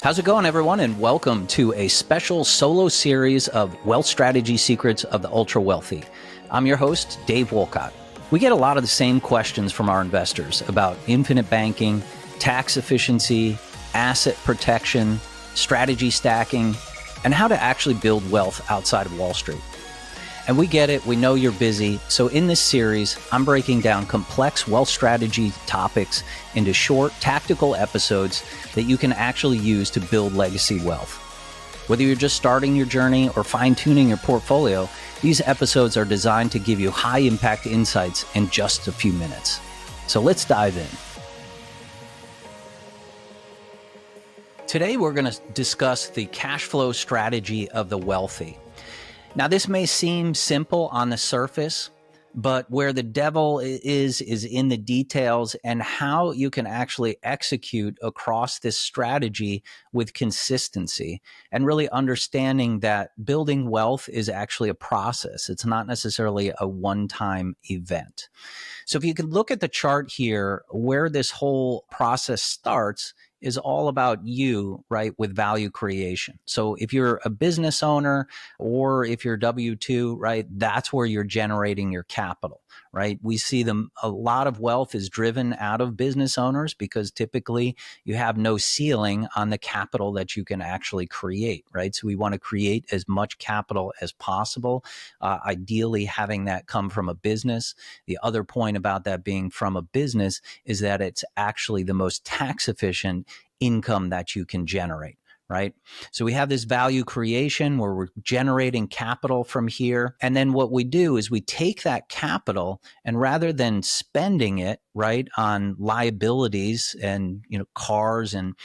How's it going, everyone? And welcome to a special solo series of Wealth Strategy Secrets of the Ultra Wealthy. I'm your host, Dave Wolcott. We get a lot of the same questions from our investors about infinite banking, tax efficiency, asset protection, strategy stacking, and how to actually build wealth outside of Wall Street. And we get it. We know you're busy. So in this series, I'm breaking down complex wealth strategy topics into short, tactical episodes that you can actually use to build legacy wealth. Whether you're just starting your journey or fine-tuning your portfolio, these episodes are designed to give you high-impact insights in just a few minutes. So let's dive in. Today, we're going to discuss the cash flow strategy of the wealthy. Now, this may seem simple on the surface, but where the devil is in the details and how you can actually execute across this strategy with consistency and really understanding that building wealth is actually a process. It's not necessarily a one-time event. So if you can look at the chart here, where this whole process starts is all about you, right, with value creation. So if you're a business owner or if you're W-2, right, that's where you're generating your capital, right? We see a lot of wealth is driven out of business owners because typically you have no ceiling on the capital that you can actually create, right? So we want to create as much capital as possible, ideally having that come from a business. The other point about that being from a business is that it's actually the most tax efficient income that you can generate, right? So we have this value creation where we're generating capital from here. And then what we do is we take that capital and rather than spending it, right, on liabilities and, cars and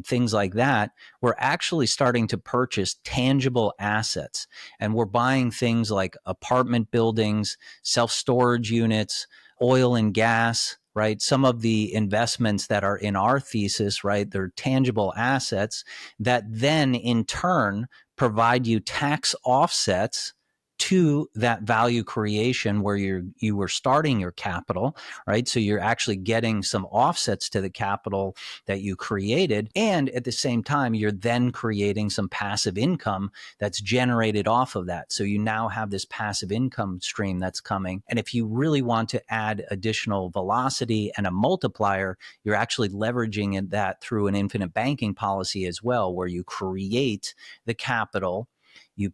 things like that, we're actually starting to purchase tangible assets. And we're buying things like apartment buildings, self-storage units, oil and gas, right? Some of the investments that are in our thesis, right? They're tangible assets that then in turn provide you tax offsets to that value creation where you were starting your capital, right? So you're actually getting some offsets to the capital that you created. And at the same time, you're then creating some passive income that's generated off of that. So you now have this passive income stream that's coming. And if you really want to add additional velocity and a multiplier, you're actually leveraging that through an infinite banking policy as well, where you create the capital, you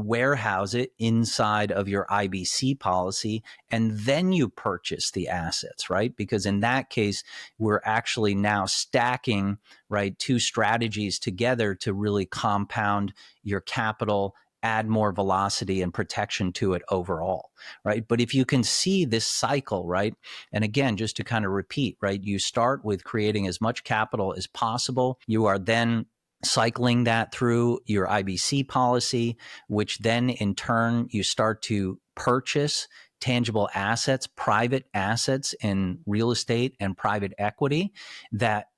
warehouse it inside of your IBC policy, and then you purchase the assets, right? Because in that case, we're actually now stacking, right, two strategies together to really compound your capital, add more velocity and protection to it overall, right? But if you can see this cycle, right? And again, just to kind of repeat, right? You start with creating as much capital as possible. You are then cycling that through your IBC policy, which then in turn you start to purchase tangible assets, private assets in real estate and private equity that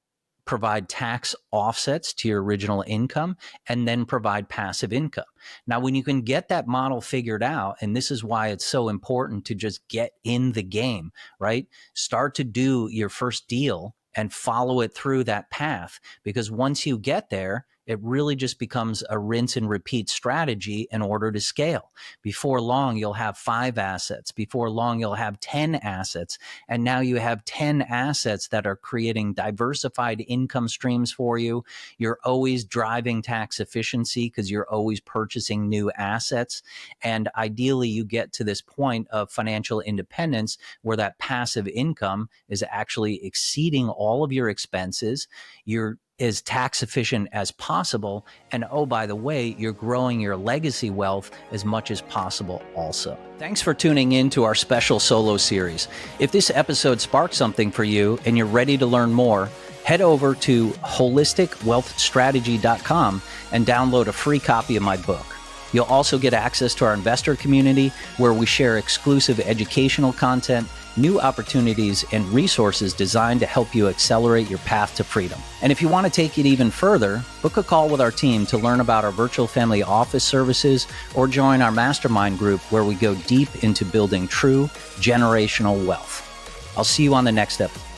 provide tax offsets to your original income and then provide passive income. Now, when you can get that model figured out, and this is why it's so important to just get in the game, right? Start to do your first deal and follow it through that path, because once you get there, it really just becomes a rinse and repeat strategy in order to scale. Before long, you'll have 5 assets. Before long, you'll have 10 assets. And now you have 10 assets that are creating diversified income streams for you. You're always driving tax efficiency because you're always purchasing new assets. And ideally, you get to this point of financial independence where that passive income is actually exceeding all of your expenses. You're as tax efficient as possible. And oh, by the way, you're growing your legacy wealth as much as possible also. Thanks for tuning in to our special solo series. If this episode sparked something for you and you're ready to learn more, head over to holisticwealthstrategy.com and download a free copy of my book. You'll also get access to our investor community where we share exclusive educational content, new opportunities, and resources designed to help you accelerate your path to freedom. And if you want to take it even further, book a call with our team to learn about our virtual family office services or join our mastermind group where we go deep into building true generational wealth. I'll see you on the next episode.